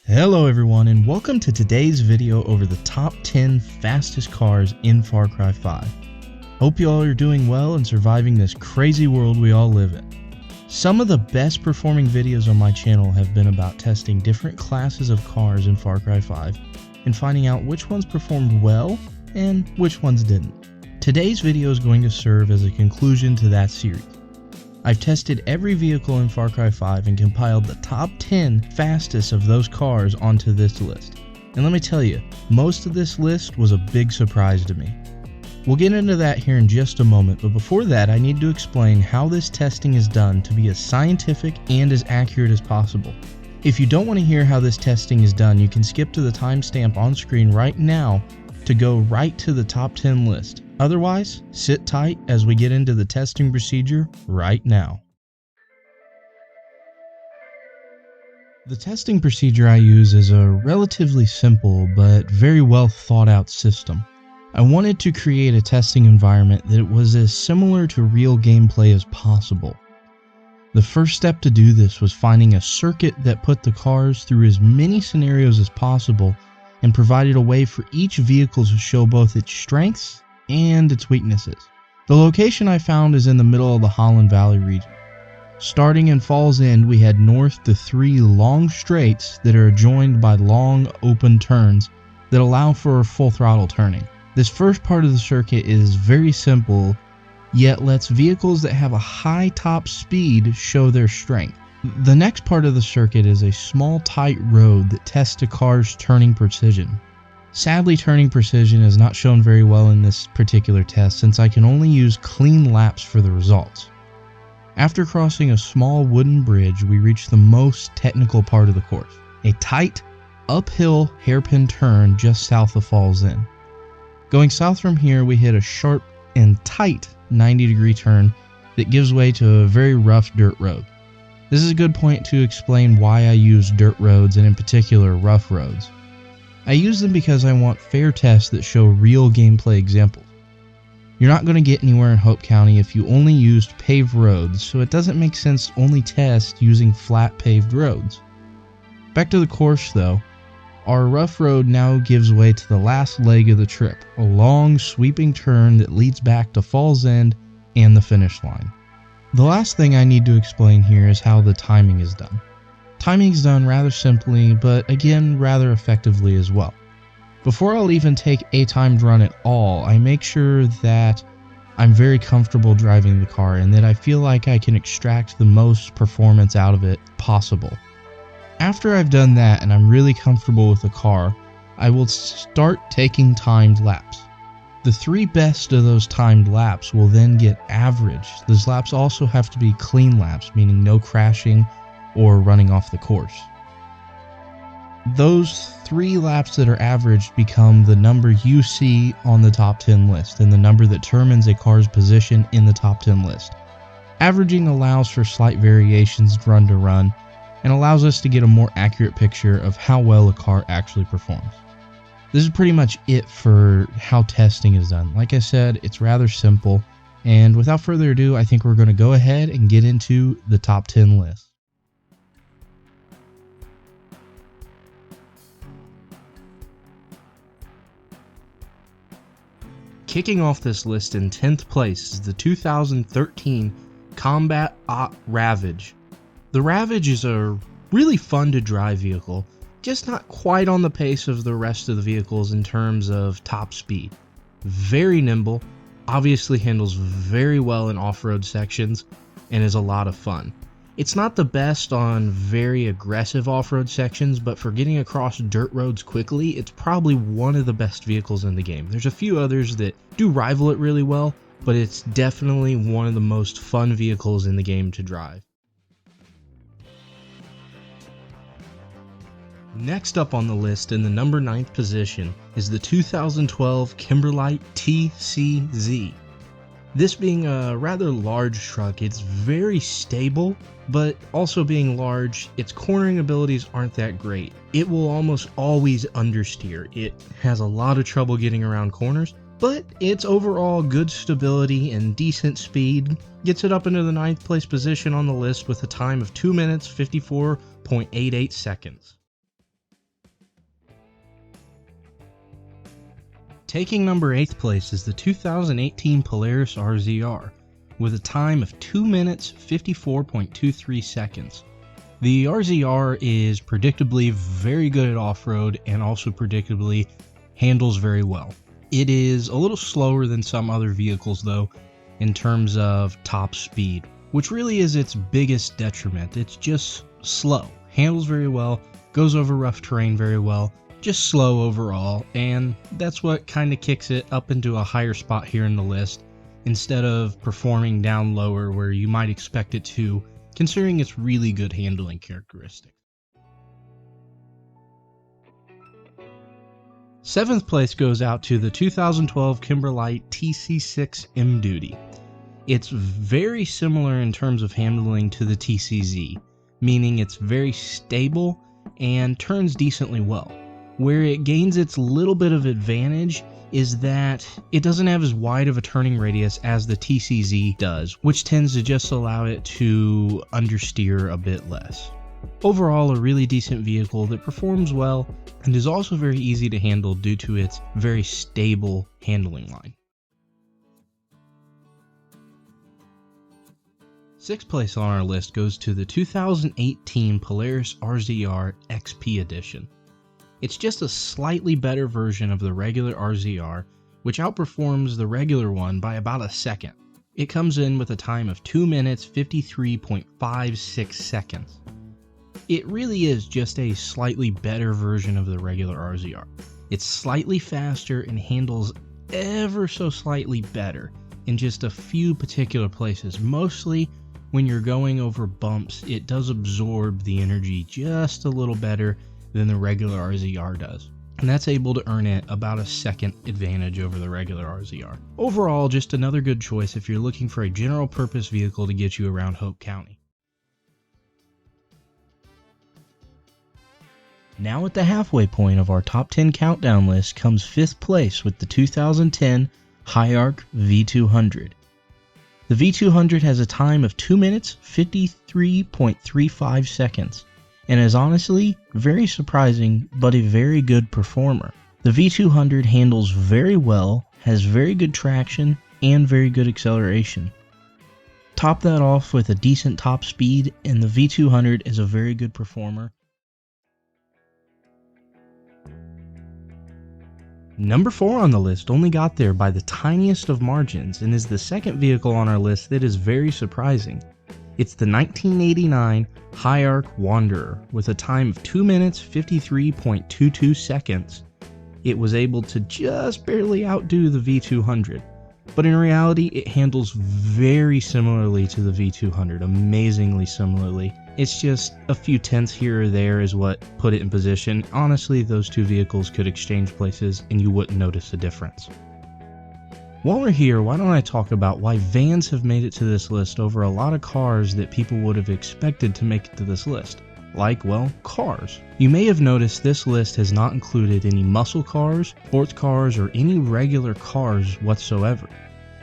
Hello everyone, and welcome to today's video over the top 10 fastest cars in Far Cry 5. Hope you all are doing well and surviving this crazy world we all live in. Some of the best performing videos on my channel have been about testing different classes of cars in Far Cry 5 and finding out which ones performed well and which ones didn't. Today's video is going to serve as a conclusion to that series. I've tested every vehicle in Far Cry 5 and compiled the top 10 fastest of those cars onto this list. And let me tell you, most of this list was a big surprise to me. We'll get into that here in just a moment, but before that I need to explain how this testing is done to be as scientific and as accurate as possible. If you don't want to hear how this testing is done, you can skip to the timestamp on screen right now to go right to the top 10 list. Otherwise, sit tight as we get into the testing procedure right now. The testing procedure I use is a relatively simple but very well thought out system. I wanted to create a testing environment that was as similar to real gameplay as possible. The first step to do this was finding a circuit that put the cars through as many scenarios as possible and provided a way for each vehicle to show both its strengths and its weaknesses. The location I found is in the middle of the Holland Valley region. Starting in Falls End, we head north to 3 long straights that are joined by long open turns that allow for full throttle turning. This first part of the circuit is very simple, yet lets vehicles that have a high top speed show their strength. The next part of the circuit is a small tight road that tests a car's turning precision. Sadly, turning precision is not shown very well in this particular test since I can only use clean laps for the results. After crossing a small wooden bridge, we reach the most technical part of the course, a tight, uphill hairpin turn just south of Falls End. Going south from here, we hit a sharp and tight 90-degree turn that gives way to a very rough dirt road. This is a good point to explain why I use dirt roads and in particular rough roads. I use them because I want fair tests that show real gameplay examples. You're not going to get anywhere in Hope County if you only used paved roads, so it doesn't make sense to only test using flat paved roads. Back to the course though, our rough road now gives way to the last leg of the trip, a long sweeping turn that leads back to Falls End and the finish line. The last thing I need to explain here is how the timing is done. Timing is done rather simply, but again rather effectively as well. Before I'll even take a timed run at all, I make sure that I'm very comfortable driving the car and that I feel like I can extract the most performance out of it possible. After I've done that and I'm really comfortable with the car, I will start taking timed laps. The 3 best of those timed laps will then get averaged. Those laps also have to be clean laps, meaning no crashing or running off the course. Those 3 laps that are averaged become the number you see on the top 10 list and the number that determines a car's position in the top 10 list. Averaging allows for slight variations run to run and allows us to get a more accurate picture of how well a car actually performs. This is pretty much it for how testing is done. Like I said, it's rather simple, and without further ado, I think we're going to go ahead and get into the top 10 list. Kicking off this list in 10th place is the 2013 Combat Op Ravage. The Ravage is a really fun to drive vehicle, just not quite on the pace of the rest of the vehicles in terms of top speed. Very nimble, obviously handles very well in off-road sections, and is a lot of fun. It's not the best on very aggressive off-road sections, but for getting across dirt roads quickly, it's probably one of the best vehicles in the game. There's a few others that do rival it really well, but it's definitely one of the most fun vehicles in the game to drive. Next up on the list in the number 9th position is the 2012 Kimberlite TCZ. This being a rather large truck, it's very stable, but also being large, its cornering abilities aren't that great. It will almost always understeer. It has a lot of trouble getting around corners, but its overall good stability and decent speed gets it up into the 9th place position on the list with a time of 2 minutes 54.88 seconds. Taking number 8th place is the 2018 Polaris RZR, with a time of 2 minutes 54.23 seconds. The RZR is predictably very good at off-road and also predictably handles very well. It is a little slower than some other vehicles though in terms of top speed, which really is its biggest detriment. It's just slow, handles very well, goes over rough terrain very well, just slow overall, and that's what kind of kicks it up into a higher spot here in the list instead of performing down lower where you might expect it to, considering its really good handling characteristics. 7th place goes out to the 2012 Kimberlite TC6 M Duty. It's very similar in terms of handling to the TCZ, meaning it's very stable and turns decently well. Where it gains its little bit of advantage is that it doesn't have as wide of a turning radius as the TCZ does, which tends to just allow it to understeer a bit less. Overall, a really decent vehicle that performs well and is also very easy to handle due to its very stable handling line. 6th place on our list goes to the 2018 Polaris RZR XP Edition. It's just a slightly better version of the regular RZR, which outperforms the regular one by about a second. It comes in with a time of 2 minutes 53.56 seconds. It really is just a slightly better version of the regular RZR. It's slightly faster and handles ever so slightly better in just a few particular places. Mostly when you're going over bumps, it does absorb the energy just a little better than the regular RZR does. And that's able to earn it about a second advantage over the regular RZR. Overall, just another good choice if you're looking for a general purpose vehicle to get you around Hope County. Now at the halfway point of our top 10 countdown list comes 5th place with the 2010 Hi-Arc V200. The V200 has a time of 2 minutes 53.35 seconds and is honestly very surprising but a very good performer. The V200 handles very well, has very good traction and very good acceleration. Top that off with a decent top speed and the V200 is a very good performer. Number 4 on the list only got there by the tiniest of margins and is the second vehicle on our list that is very surprising. It's the 1989 Hi-Arc Wanderer with a time of 2 minutes 53.22 seconds. It was able to just barely outdo the V200, but in reality it handles very similarly to the V200, amazingly similarly. It's just a few tenths here or there is what put it in position. Honestly, those two vehicles could exchange places and you wouldn't notice a difference. While we're here, why don't I talk about why vans have made it to this list over a lot of cars that people would have expected to make it to this list. Like, well, cars. You may have noticed this list has not included any muscle cars, sports cars, or any regular cars whatsoever.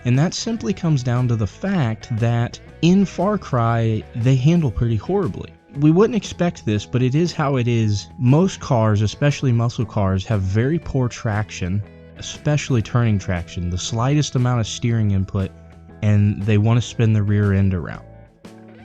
And that simply comes down to the fact that in Far Cry, they handle pretty horribly. We wouldn't expect this, but it is how it is. Most cars, especially muscle cars, have very poor traction, especially turning traction, the slightest amount of steering input, and they want to spin the rear end around.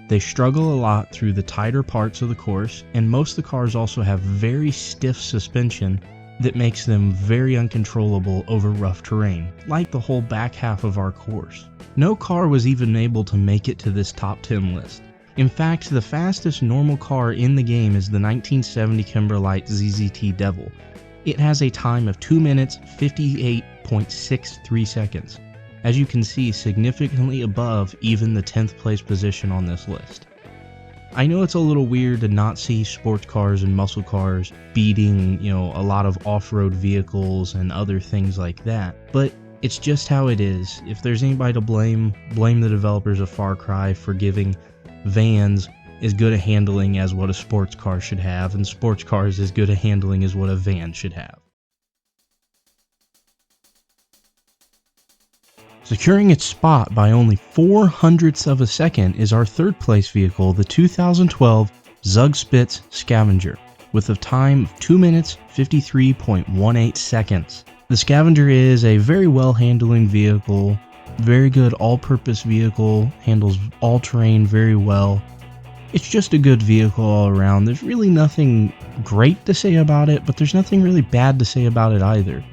They struggle a lot through the tighter parts of the course, and most of the cars also have very stiff suspension that makes them very uncontrollable over rough terrain, like the whole back half of our course. No car was even able to make it to this top 10 list. In fact, the fastest normal car in the game is the 1970 Kimberlite ZZT Devil. It has a time of 2 minutes 58.63 seconds. As you can see, significantly above even the 10th place position on this list. I know it's a little weird to not see sports cars and muscle cars beating, a lot of off-road vehicles and other things like that, but it's just how it is. If there's anybody to blame the developers of Far Cry for giving vans as good a handling as what a sports car should have, and sports cars as good a handling as what a van should have. Securing its spot by only 0.04 of a second is our third place vehicle, the 2012 Zugspitz Scavenger. with a time of 2 minutes 53.18 seconds. The Scavenger is a very well handling vehicle, very good all-purpose vehicle, handles all terrain very well. It's just a good vehicle all around. There's really nothing great to say about it, but there's nothing really bad to say about it either.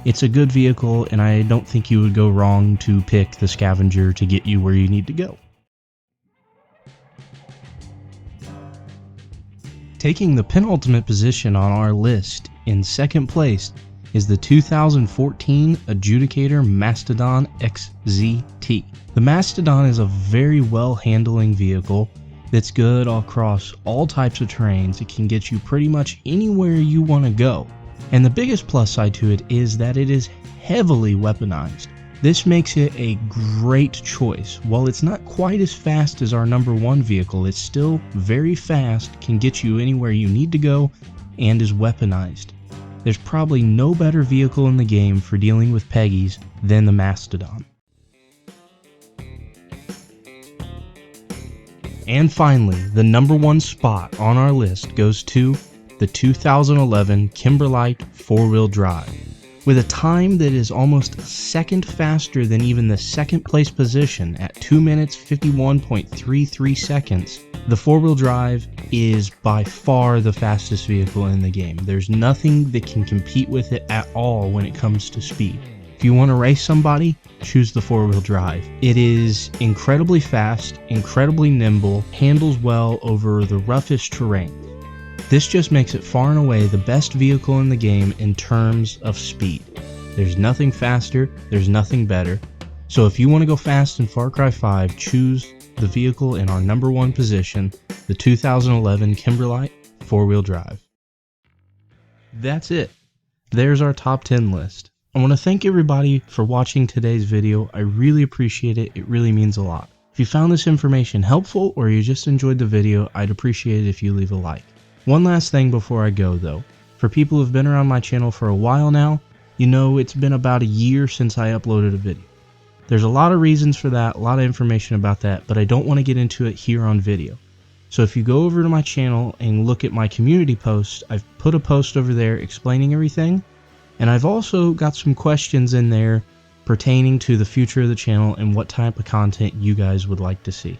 It's a good vehicle, and I don't think you would go wrong to pick the Scavenger to get you where you need to go. Taking the penultimate position on our list, in second place, is the 2014 Adjudicator Mastodon XZT. The Mastodon is a very well handling vehicle that's good across all types of terrains. It can get you pretty much anywhere you want to go. And the biggest plus side to it is that it is heavily weaponized. This makes it a great choice. While it's not quite as fast as our number one vehicle, it's still very fast, can get you anywhere you need to go, and is weaponized. There's probably no better vehicle in the game for dealing with Peggies than the Mastodon. And finally, the number one spot on our list goes to the 2011 Kimberlite 4-wheel drive. With a time that is almost a second faster than even the second place position at 2 minutes 51.33 seconds, the 4-wheel drive is by far the fastest vehicle in the game. There's nothing that can compete with it at all when it comes to speed. If you want to race somebody, choose the 4-wheel drive. It is incredibly fast, incredibly nimble, handles well over the roughest terrain. This just makes it far and away the best vehicle in the game in terms of speed. There's nothing faster, there's nothing better. So if you want to go fast in Far Cry 5, choose the vehicle in our number one position, the 2011 Kimberlite 4-wheel drive. That's it. There's our top 10 list. I want to thank everybody for watching today's video. I really appreciate it. It really means a lot. If you found this information helpful or you just enjoyed the video, I'd appreciate it if you leave a like. One last thing before I go though. For people who've been around my channel for a while now, you know it's been about a year since I uploaded a video. There's a lot of reasons for that, a lot of information about that, but I don't want to get into it here on video. So if you go over to my channel and look at my community post, I've put a post over there explaining everything, and I've also got some questions in there pertaining to the future of the channel and what type of content you guys would like to see.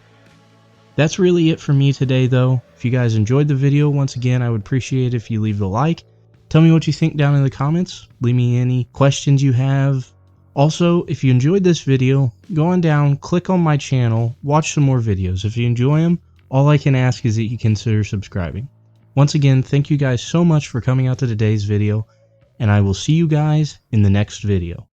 That's really it for me today though. If you guys enjoyed the video, once again, I would appreciate it if you leave a like. Tell me what you think down in the comments. Leave me any questions you have. Also, if you enjoyed this video, go on down, click on my channel, watch some more videos. If you enjoy them, all I can ask is that you consider subscribing. Once again, thank you guys so much for coming out to today's video, and I will see you guys in the next video.